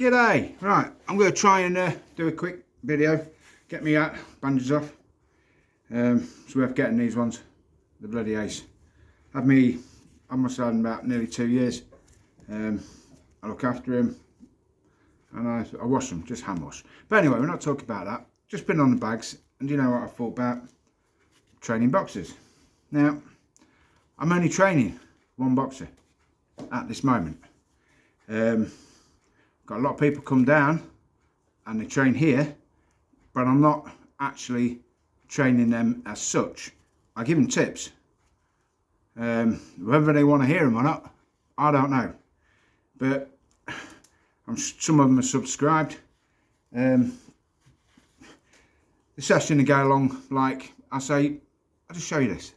G'day. Right, I'm going to try and do a quick video, get me bandages off. It's worth getting these ones, the bloody ace. I must have had them about nearly 2 years. I look after him and I wash them, just hand wash. But anyway, we're not talking about that. Just putting on the bags, and do you know what I thought about? Training boxers. Now, I'm only training one boxer at this moment. Got a lot of people come down and they train here, but I'm not actually training them as such. I give them tips. Whether they want to hear them or not, I don't know. But some of them are subscribed. The session to go along, like I say, I'll just show you this.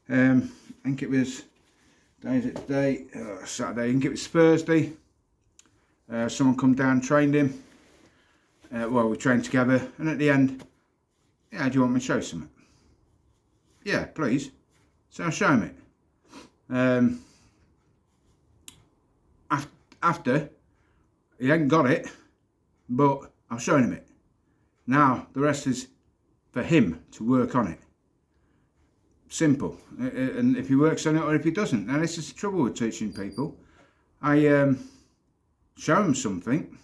I think it was, Saturday, I think it was Thursday. Someone come down, trained him. Well, we trained together, and at the end, yeah, do you want me to show you something? Yeah, please. So I'll show him it. After, he hadn't got it, but I've shown him it. Now, the rest is for him to work on it. Simple. And if he works on it or if he doesn't. Now, this is the trouble with teaching people. I show them something,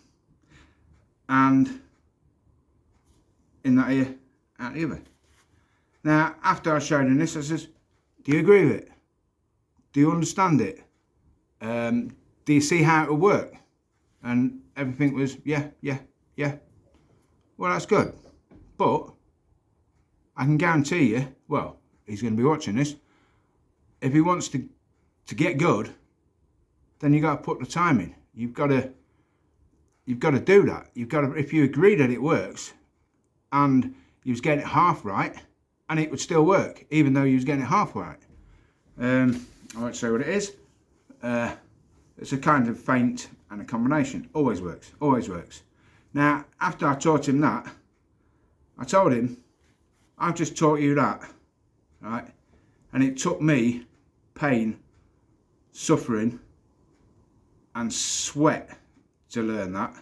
and in that ear, out the other. Now, after I showed him this, I says, do you agree with it? Do you understand it? Do you see how it will work? And everything was, yeah. Well, that's good. But I can guarantee you, well, he's going to be watching this. If he wants to get good, then you got to put the time in. You've got to do that. You've got to, if you agree that it works, and you was getting it half right, and it would still work, even though you was getting it half right. I won't say what it is. It's a kind of feint and a combination. Always works. Always works. Now, after I taught him that, I told him, I've just taught you that, right? And it took me pain, suffering, and sweat to learn that,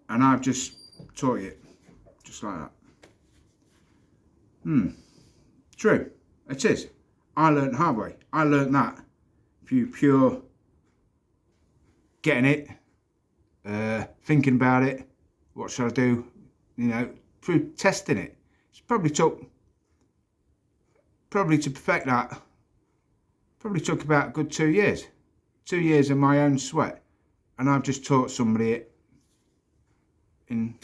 and I've just taught you just like that. True, it is. I learned the hard way. I learned that through pure getting it, thinking about it, what should I do, you know, through testing it. It's probably to perfect that, probably took about a good 2 years. 2 years of my own sweat, and I've just taught somebody it in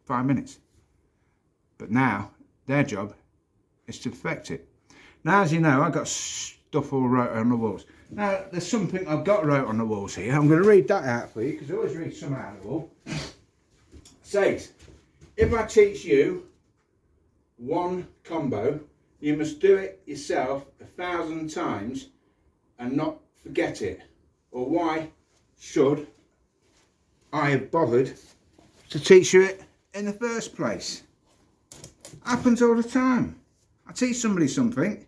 5 minutes. But now their job is to perfect it. Now, as you know, I've got stuff all wrote on the walls. Now, there's something I've got wrote on the walls here. I'm going to read that out for you, because I always read some out of the wall. It says, if I teach you one combo, you must do it yourself 1,000 times and not forget it. Or why should I have bothered to teach you it in the first place? Happens all the time. I teach somebody something,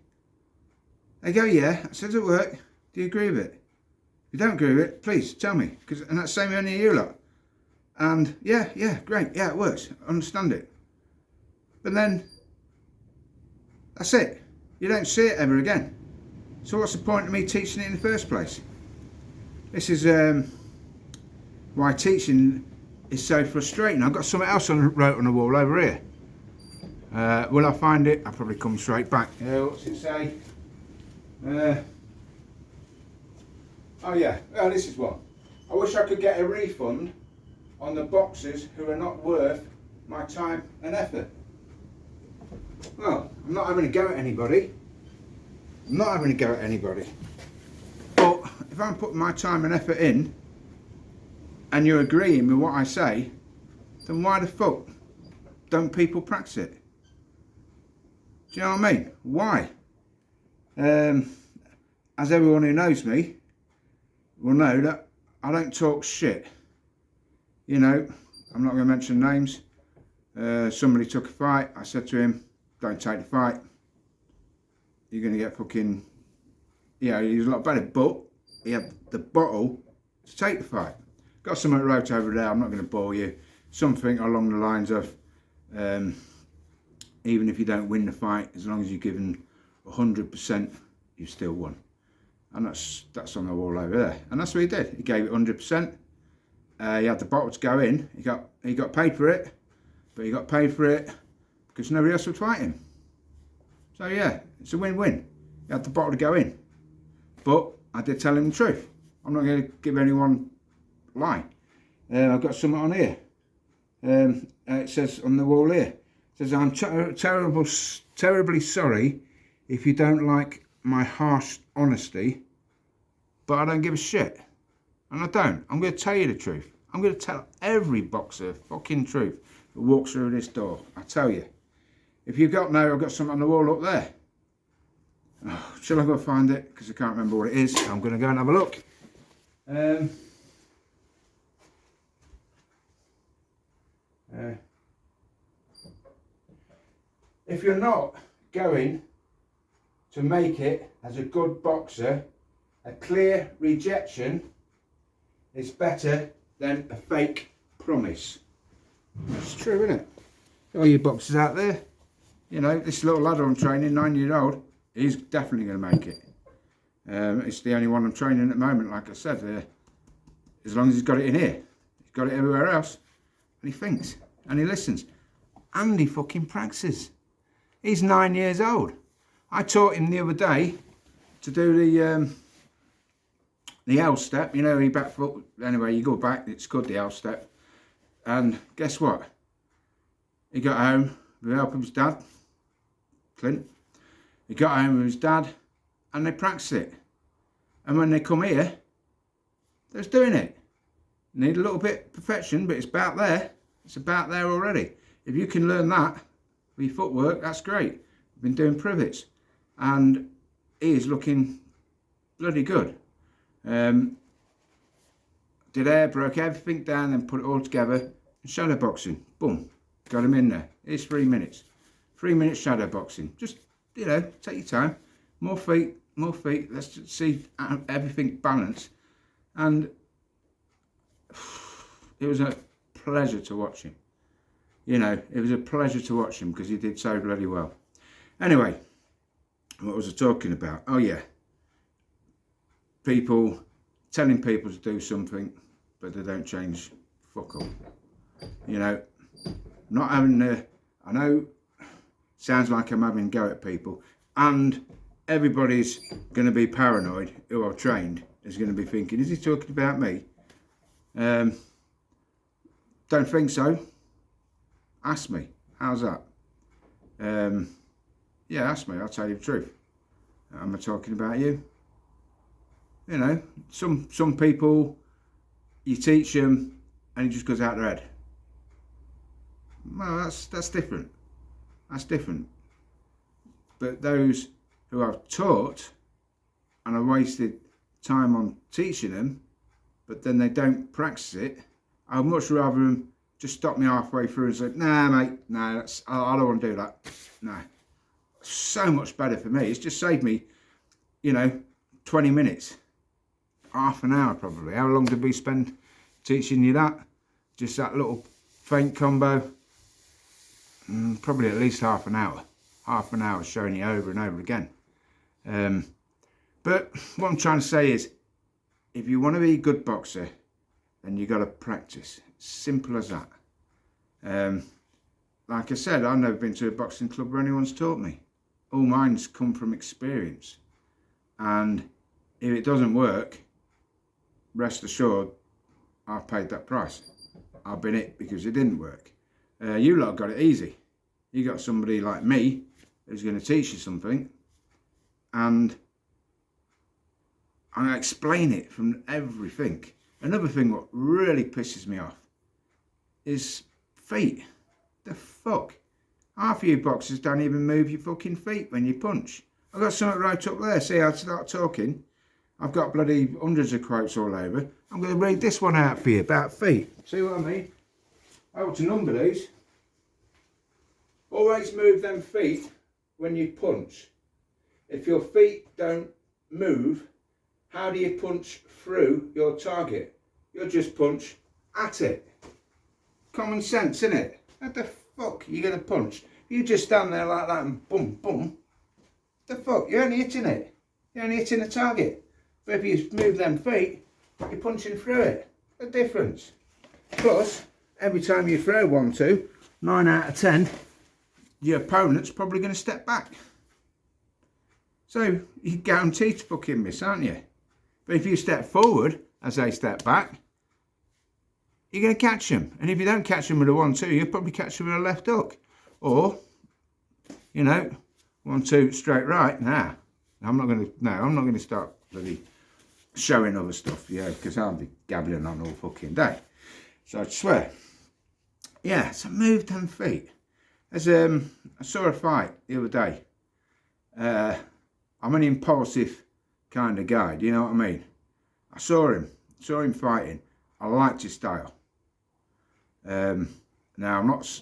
they go, yeah, I said it work, do you agree with it? If you don't agree with it, please tell me, and that's the same with any of you lot. And yeah, great, yeah, it works, I understand it. But then, that's it. You don't see it ever again. So what's the point of me teaching it in the first place? This is why teaching is so frustrating. I've got something else wrote on the wall over here. Will I find it? I'll probably come straight back. What's it say? Oh yeah, this is one. I wish I could get a refund on the boxers who are not worth my time and effort. Well, I'm not having a go at anybody. But if I'm putting my time and effort in, and you're agreeing with what I say, then why the fuck don't people practice it? Do you know what I mean? Why? As everyone who knows me will know that I don't talk shit. You know, I'm not going to mention names. Somebody took a fight. I said to him, don't take the fight. You're going to get fucking, you know, he was a lot better, but he had the bottle to take the fight. Got something wrote over there, I'm not going to bore you. Something along the lines of, even if you don't win the fight, as long as you're given 100%, you've still won. And that's on the wall over there. And that's what he did. He gave it 100%. He had the bottle to go in. He got paid for it, but he got paid for it because nobody else would fight him. So yeah, it's a win-win. He had the bottle to go in, but I did tell him the truth. I'm not going to give anyone a lie. I've got something on here. It says on the wall here. It says, I'm terribly sorry if you don't like my harsh honesty, but I don't give a shit. And I don't. I'm going to tell you the truth. I'm going to tell every boxer fucking truth that walks through this door. I tell you. If you've got no, I've got something on the wall up there. Oh, shall I go find it? Because I can't remember what it is. I'm going to go and have a look. If you're not going to make it as a good boxer, a clear rejection is better than a fake promise. It's true, isn't it? All you boxers out there, you know, this little lad I'm training, 9-year-old, he's definitely going to make it. It's the only one I'm training at the moment, like I said. As long as he's got it in here. He's got it everywhere else. And he thinks, and he listens. And he fucking practices. He's 9 years old. I taught him the other day to do the L step, you know, he back foot. Anyway, you go back, it's called the L step. And guess what? He got home with the help of his dad, Clint. He got home with his dad and they practiced it. And when they come here, they're just doing it. Need a little bit of perfection, but it's about there. It's about there already. If you can learn that with your footwork, that's great. I've been doing privets and he is looking bloody good. Did air, broke everything down, then put it all together. And shadow boxing, boom, got him in there. Here's 3 minutes. 3 minutes shadow boxing. Just, you know, take your time. More feet, more feet. Let's just see everything balanced. And it was a pleasure to watch him. You know, it was a pleasure to watch him because he did so bloody well. Anyway, what was I talking about? Oh yeah, people telling people to do something, but they don't change fuck all. You know, not having I know, sounds like I'm having a go at people, and everybody's going to be paranoid who I've trained is going to be thinking, is he talking about me? Don't think so. Ask me. How's that? Yeah, ask me. I'll tell you the truth. Am I talking about you? You know, some people, you teach them and it just goes out their head. Well, that's different. That's different. But those who I've taught and I've wasted time on teaching them, but then they don't practice it, I'd much rather them just stop me halfway through and say, nah, mate, nah, I don't want to do that. Nah. So much better for me. It's just saved me, you know, 20 minutes. Half an hour probably. How long did we spend teaching you that? Just that little feint combo? Probably at least half an hour. Half an hour showing you over and over again. But what I'm trying to say is, if you want to be a good boxer, then you got to practice. Simple as that. Like I said, I've never been to a boxing club where anyone's taught me. All mine's come from experience. And if it doesn't work, rest assured, I've paid that price. I've been it because it didn't work. You lot got it easy. You got somebody like me who's going to teach you something, and I explain it from everything. Another thing what really pisses me off is feet. The fuck? Half of you boxers don't even move your fucking feet when you punch. I've got something right up there. See, I'll start talking. I've got bloody hundreds of quotes all over. I'm going to read this one out for you about feet. See what I mean? I ought to number these. Always move them feet when you punch. If your feet don't move, how do you punch through your target? you'll just punch at it. Common sense, innit? How the fuck are you going to punch? You just stand there like that and boom, boom. The fuck? You're only hitting it. You're only hitting the target. But if you move them feet, you're punching through it. The difference. Plus, every time you throw 1-2, 9 out of 10, your opponent's probably going to step back. So you're guaranteed to fucking miss, aren't you? But if you step forward as they step back, you're going to catch them. And if you don't catch them with a 1-2, you'll probably catch them with a left hook. Or, you know, 1-2 straight right. Nah, I'm not going to start bloody showing other stuff, yeah, because I'll be gabbling on all fucking day. So I swear. Yeah, so move them feet. As I saw a fight the other day. I'm an impulsive kind of guy, do you know what I mean? I saw him fighting. I liked his style. Now I'm not,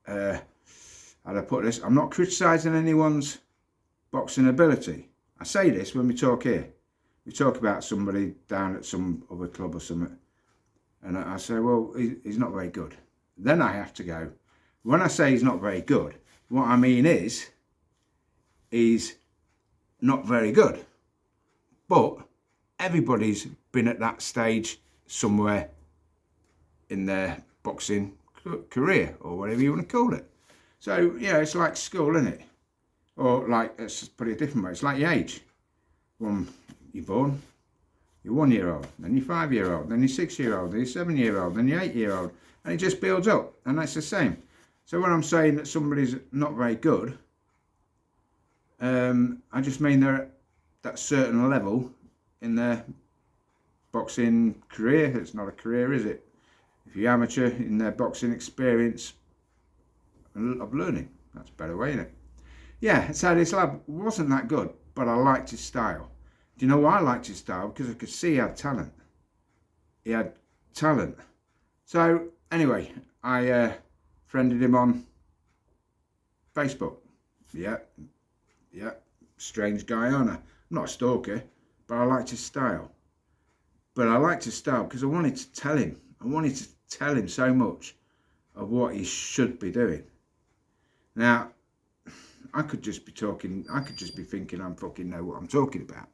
how do I put this? I'm not criticising anyone's boxing ability. I say this when we talk here. We talk about somebody down at some other club or something, and I say, well, he's not very good. Then I have to go, when I say he's not very good, what I mean is, he's not very good. But everybody's been at that stage somewhere in their boxing career, or whatever you want to call it. So, yeah, it's like school, isn't it? Or like, let's put it a different way, it's like your age. When you're born, you're 1 year old, then you're 5 year old, then you're 6 year old, then you're 7 year old, then you're 8 year old, and it just builds up, and that's the same. So when I'm saying that somebody's not very good, I just mean they're at that certain level in their boxing career. It's not a career, is it? If you're amateur, in their boxing experience of learning. That's a better way, isn't it? Yeah, so this lad wasn't that good, but I liked his style. Do you know why I liked his style? Because I could see he had talent. He had talent. So, anyway, I friended him on Facebook. Yeah, strange guy, aren't I? I'm not a stalker, but I liked his style. But I liked his style because I wanted to tell him. I wanted to tell him so much of what he should be doing. Now, I could just be talking, I could just be thinking I fucking know what I'm talking about.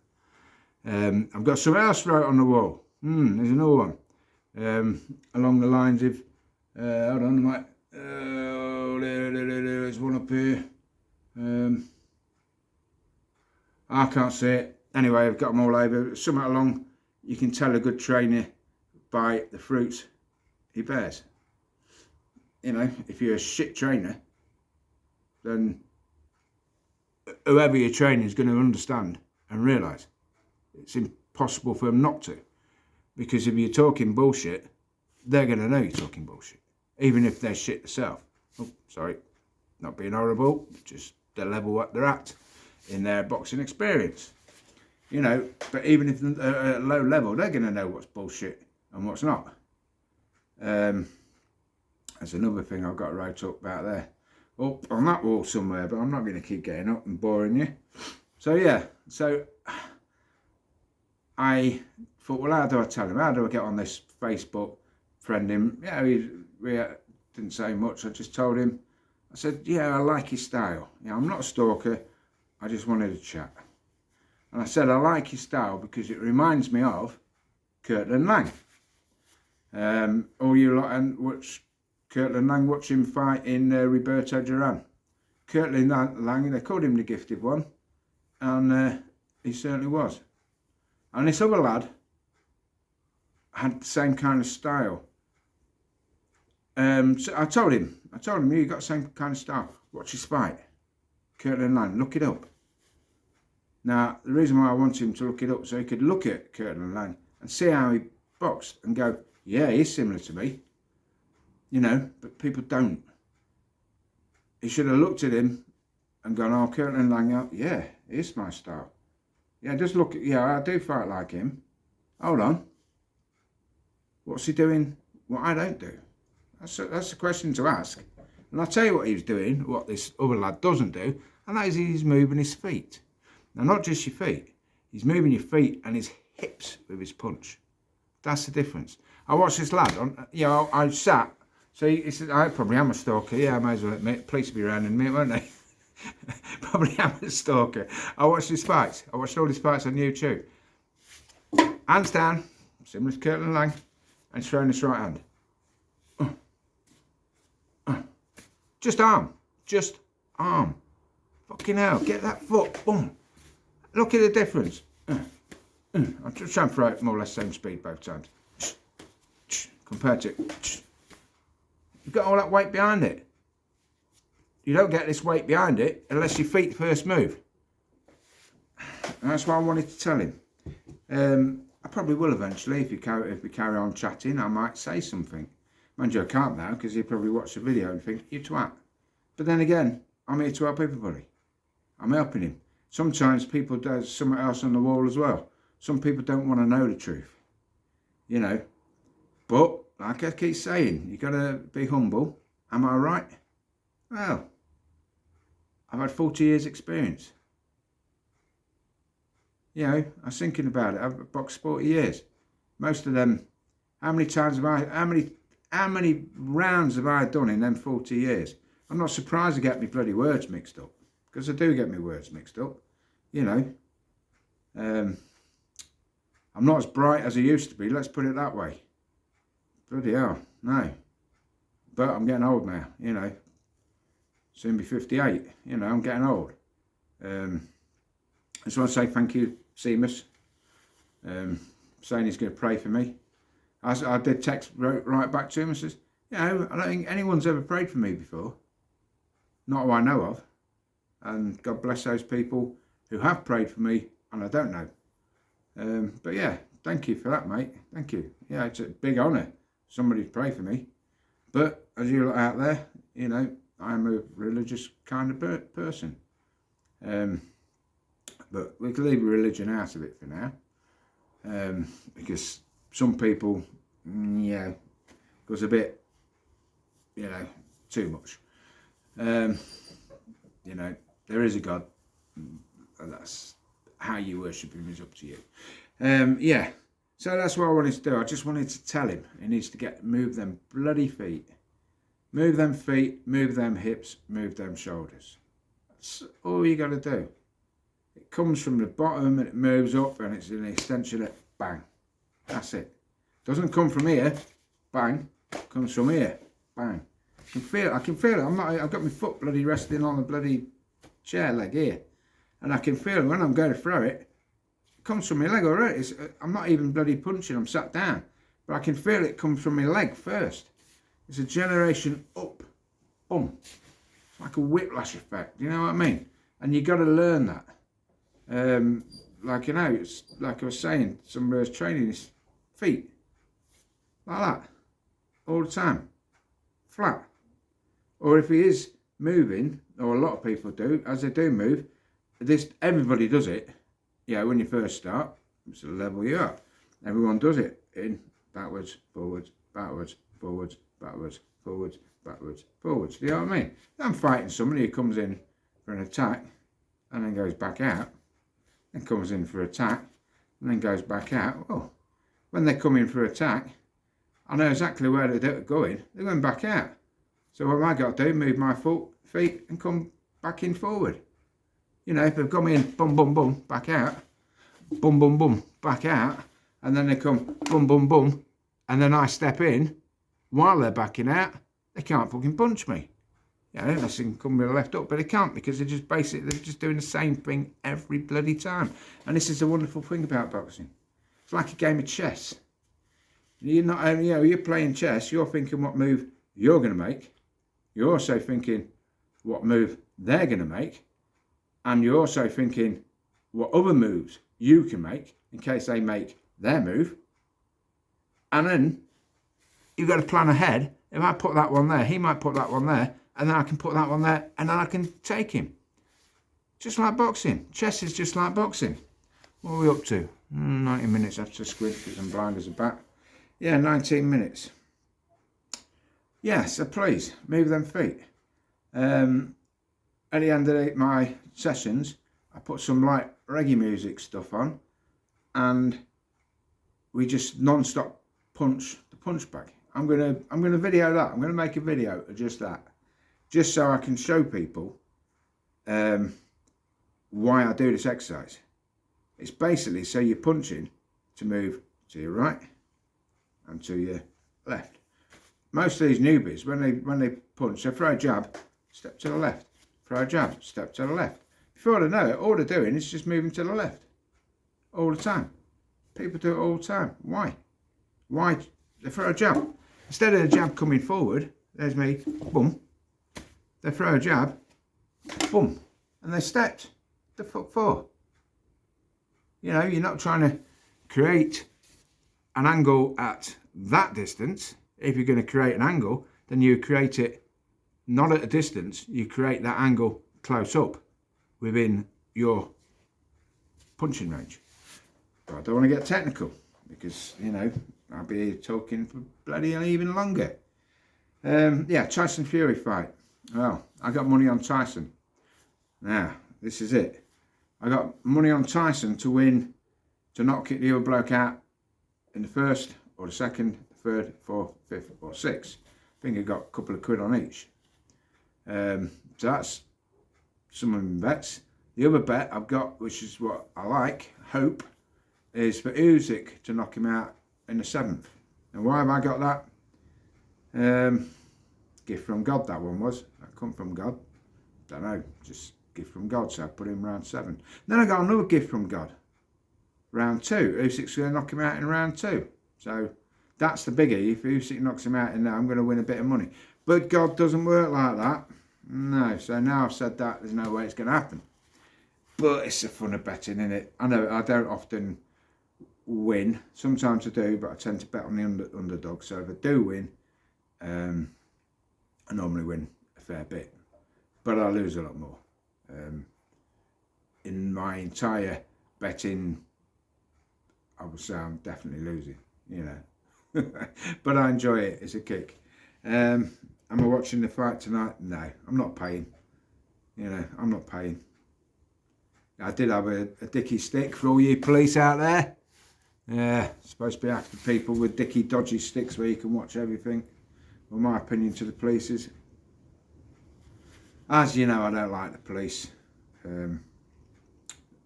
I've got something else wrote on the wall. There's another one. Along the lines of, hold on, there's one up here. I can't see it. Anyway, I've got them all over. Something along, you can tell a good trainer by the fruits he bears. You know, if you're a shit trainer, then whoever you're training is going to understand and realise it's impossible for them not to. Because if you're talking bullshit, they're going to know you're talking bullshit, even if they're shit themselves. Oh, sorry, not being horrible, just the level what they're at in their boxing experience. You know, but even if they're at a low level, they're going to know what's bullshit and what's not. There's another thing I've got wrote up about there. Up on that wall somewhere, but I'm not going to keep getting up and boring you. So yeah, so I thought, well, how do I tell him? How do I get on this Facebook, friend him? Yeah, we didn't say much. I just told him, I said, yeah, I like his style. Yeah, I'm not a stalker. I just wanted to chat. And I said, I like his style because it reminds me of Kirtland Lang. All you lot and watch Kirtland Lang, watch him fight in Roberto Duran. Kirtland Lang, they called him the gifted one, and he certainly was. And this other lad had the same kind of style. So I told him, you got the same kind of style. Watch his fight. Kirtland Lang, look it up. Now, the reason why I wanted him to look it up, so he could look at Kirtland Lang and see how he boxed and go, yeah, he's similar to me. You know, but people don't. He should have looked at him and gone, oh, Kirtland Lang, yeah, it's my style. Yeah, just look, yeah, I do fight like him. Hold on. What's he doing what I don't do? That's a question to ask. And I'll tell you what he's doing, what this other lad doesn't do, and that is he's moving his feet. Now, not just your feet. He's moving your feet and his hips with his punch. That's the difference. I watched this lad on, you know, I sat. So he said, I probably am a stalker. Yeah, I may as well admit. Police will be around in a minute, won't they? Probably am a stalker. I watched his fights. I watched all his fights on YouTube. Hands down, similar to Kirtland Lang, and he's throwing his right hand. Just arm. Just arm. Fucking hell, get that foot. Boom. Look at the difference. I'll just try and throw it more or less same speed both times. Compared to, you've got all that weight behind it. You don't get this weight behind it unless your feet first move. And that's what I wanted to tell him. I probably will eventually, if we carry on chatting, I might say something. Mind you, I can't now, because he'll probably watch the video and think, you twat. But then again, I'm here to help everybody. I'm helping him. Sometimes people do something else on the wall as well. Some people don't want to know the truth. You know. But, like I keep saying, you got to be humble. Am I right? Well, I've had 40 years experience. You know, I was thinking about it. I've boxed 40 years. Most of them, how many rounds have I done in them 40 years? I'm not surprised to get my bloody words mixed up. Because I do get my words mixed up. You know. I'm not as bright as I used to be, let's put it that way. Bloody hell, no. But I'm getting old now, you know. Soon be 58, you know, I'm getting old. I just want to say thank you, Seamus. Saying he's going to pray for me. I did text right back to him and says, you know, I don't think anyone's ever prayed for me before. Not who I know of. And God bless those people who have prayed for me and I don't know. But yeah, thank you for that, mate. Thank you. Yeah, it's a big honour. Somebody to pray for me. But as you look out there, you know, I'm a religious kind of person. But we can leave religion out of it for now. Because some people, yeah, goes a bit, you know, too much. You know, there is a God, and that's how you worship him is up to you. Yeah, so that's what I wanted to do. I just wanted to tell him he needs to move them bloody feet. Move them feet, move them hips, move them shoulders. That's all you got to do. It comes from the bottom and it moves up and it's an extension of bang. That's it. Doesn't come from here, bang. Comes from here, bang. I can feel it. I've got my foot bloody resting on the bloody chair leg here. And I can feel it when I'm going to throw it. It comes from my leg already. I'm not even bloody punching, I'm sat down. But I can feel it come from my leg first. It's a generation up. Boom. It's like a whiplash effect, you know what I mean? And you got to learn that. Like, you know, it's like I was saying, somebody was training his feet. Like that. All the time. Flat. Or if he is moving, or a lot of people do, as they do move, everybody does it. Yeah, when you first start, it's to level you up. Everyone does it. In, backwards, forwards, backwards, forwards, backwards, forwards, backwards, forwards. Do you know what I mean? I'm fighting somebody who comes in for an attack and then goes back out, and comes in for attack and then goes back out. Well, when they come in for attack, I know exactly where they're going. They're going back out. So what have I got to do? Move my feet and come back in forward. You know, if they've come in, boom, boom, boom, back out, boom, boom, boom, back out, and then they come, boom, boom, boom, and then I step in, while they're backing out, they can't fucking punch me. Yeah, unless they can come with a left up, but they can't because they're just doing the same thing every bloody time. And this is the wonderful thing about boxing. It's like a game of chess. You're not, you know, you're playing chess, you're thinking what move you're going to make. You're also thinking what move they're going to make. And you're also thinking what other moves you can make in case they make their move. And then you've got to plan ahead. If I put that one there, he might put that one there, and then I can put that one there, and then I can take him. Just like boxing. Chess is just like boxing. What are we up to? 90 minutes after squid because I'm blind as a bat. Yeah, 19 minutes. Yeah, so please, move them feet. At the end of my sessions, I put some light reggae music stuff on, and we just non-stop punch the punch bag. I'm gonna video that. I'm gonna make a video of just that, just so I can show people why I do this exercise. It's basically so you're punching to move to your right and to your left. Most of these newbies, when they punch, they throw a jab, step to the left, throw a jab, step to the left. Before they know it, all they're doing is just moving to the left all the time. People do it all the time. Why? Why? They throw a jab. Instead of the jab coming forward, there's me, boom. They throw a jab, boom, and they stepped. The fuck for? You know, you're not trying to create an angle at that distance. If you're going to create an angle, then you create it not at a distance, you create that angle close up within your punching range. But I don't want to get technical because, you know, I'll be talking for bloody even longer. Yeah, Tyson Fury fight. Well, I got money on Tyson. Now, this is it. I got money on Tyson to win, to not kick the other bloke out in the first or the second, third, fourth, fifth or sixth. I think I got a couple of quid on each. So that's some of my bets. The other bet I've got, which is what I like, hope, is for Usyk to knock him out in the 7th. And why have I got that? Gift from God, that one was. That come from God. Don't know, just gift from God, so I put him round 7. Then I got another gift from God. Round 2. Usyk's going to knock him out in round 2. So that's the biggie. If Usyk knocks him out in there, I'm going to win a bit of money. But God doesn't work like that. No, so now I've said that, there's no way it's going to happen. But it's the fun of betting, isn't it? I know I don't often win. Sometimes I do, but I tend to bet on the underdog. So if I do win, I normally win a fair bit. But I lose a lot more. In my entire betting, I would say I'm definitely losing, you know. But I enjoy it, it's a kick. Am I watching the fight tonight? No, I'm not paying. You know, I'm not paying. I did have a dicky stick for all you police out there. Yeah, supposed to be after people with dicky dodgy sticks where you can watch everything. Well, my opinion to the police is, as you know, I don't like the police. I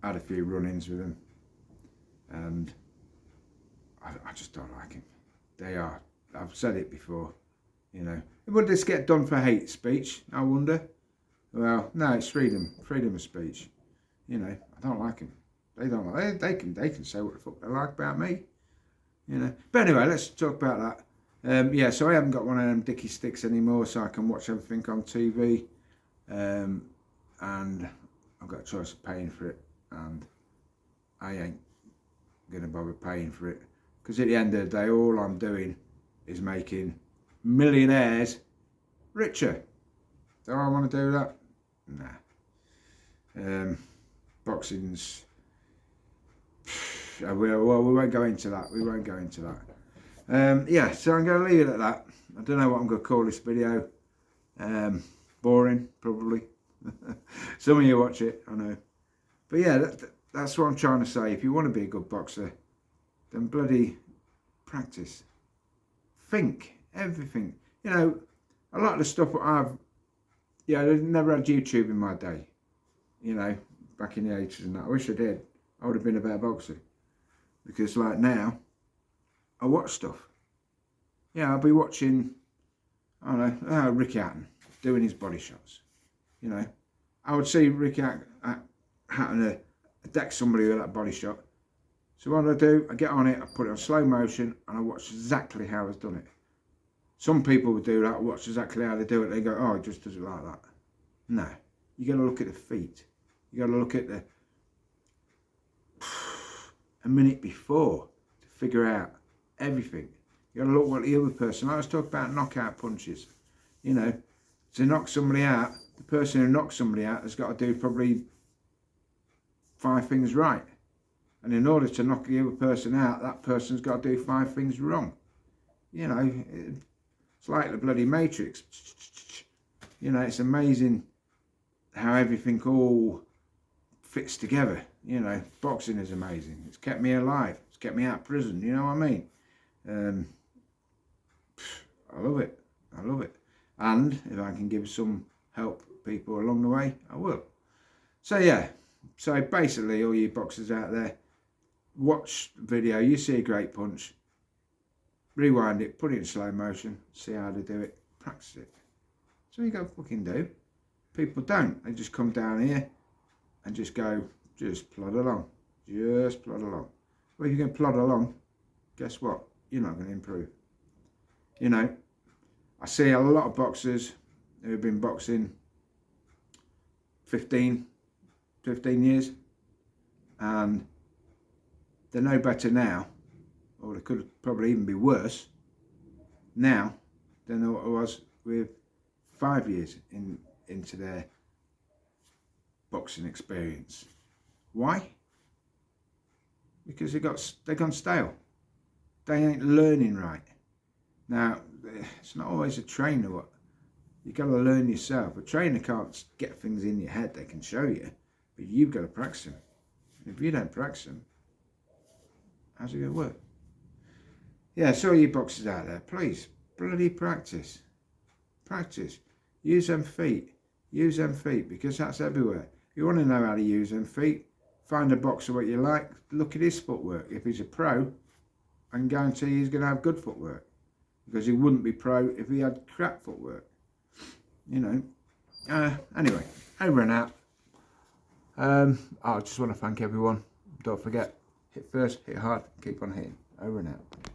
had a few run-ins with them, and I just don't like them. They are, I've said it before, you know. Would this get done for hate speech, I wonder? Well, no, it's freedom of speech. You know, I don't like them. They don't like, they can say what the fuck they like about me, you know. But anyway, let's talk about that. Yeah, so I haven't got one of them dicky sticks anymore, so I can watch everything on TV. And I've got a choice of paying for it, and I ain't going to bother paying for it, because at the end of the day, all I'm doing is making millionaires richer. Do I want to do that? Nah. Boxing's... Well, we won't go into that. We won't go into that. Yeah, so I'm going to leave it at that. I don't know what I'm going to call this video. Boring, probably. Some of you watch it, I know. But yeah, that's what I'm trying to say. If you want to be a good boxer, then bloody practice. Think, everything. You know, a lot of the stuff I've never had YouTube in my day. You know, back in the 80s and that. I wish I did. I would have been a better boxer. Because like now, I watch stuff. Yeah, I'll be watching, I don't know, Ricky Hatton doing his body shots. You know, I would see Ricky Hatton deck somebody with that body shot. So what do? I get on it, I put it on slow motion, and I watch exactly how he's done it. Some people would do that, watch exactly how they do it, they go, oh, it just does it like that. No, you got to look at the feet. You got to look at a minute before to figure out everything. You got to look what the other person, I was talking about knockout punches. You know, to knock somebody out, the person who knocks somebody out has got to do probably 5 things right. And in order to knock the other person out, that person's got to do 5 things wrong. You know, it's like the bloody Matrix. You know, it's amazing how everything all fits together. You know, boxing is amazing. It's kept me alive. It's It's kept me out of prison, you know what I mean? I love it. I love it. And if I can give some help people along the way, I will. So yeah, so basically all you boxers out there, watch the video, you see a great punch, rewind it, put it in slow motion, see how they do it, practice it. So you go fucking do. People don't. They just come down here and just go, just plod along. Just plod along. Well, if you can plod along, guess what? You're not going to improve. You know, I see a lot of boxers who have been boxing 15 years, and they're no better now, or they could probably even be worse now than what I was with 5 years into their boxing experience. Why? Because they've gone stale. They ain't learning right. Now, it's not always a trainer. You've got to learn yourself. A trainer can't get things in your head. They can show you, but you've got to practice them. And if you don't practice them, how's it going to work? Yeah, so all you boxers out there, please, bloody practice. Practice. Use them feet. Use them feet, because that's everywhere. If you want to know how to use them feet, find a boxer what you like, look at his footwork. If he's a pro, I can guarantee he's going to have good footwork, because he wouldn't be pro if he had crap footwork. You know. Anyway, over and out. I just want to thank everyone. Don't forget, hit first, hit hard, keep on hitting. Over and out.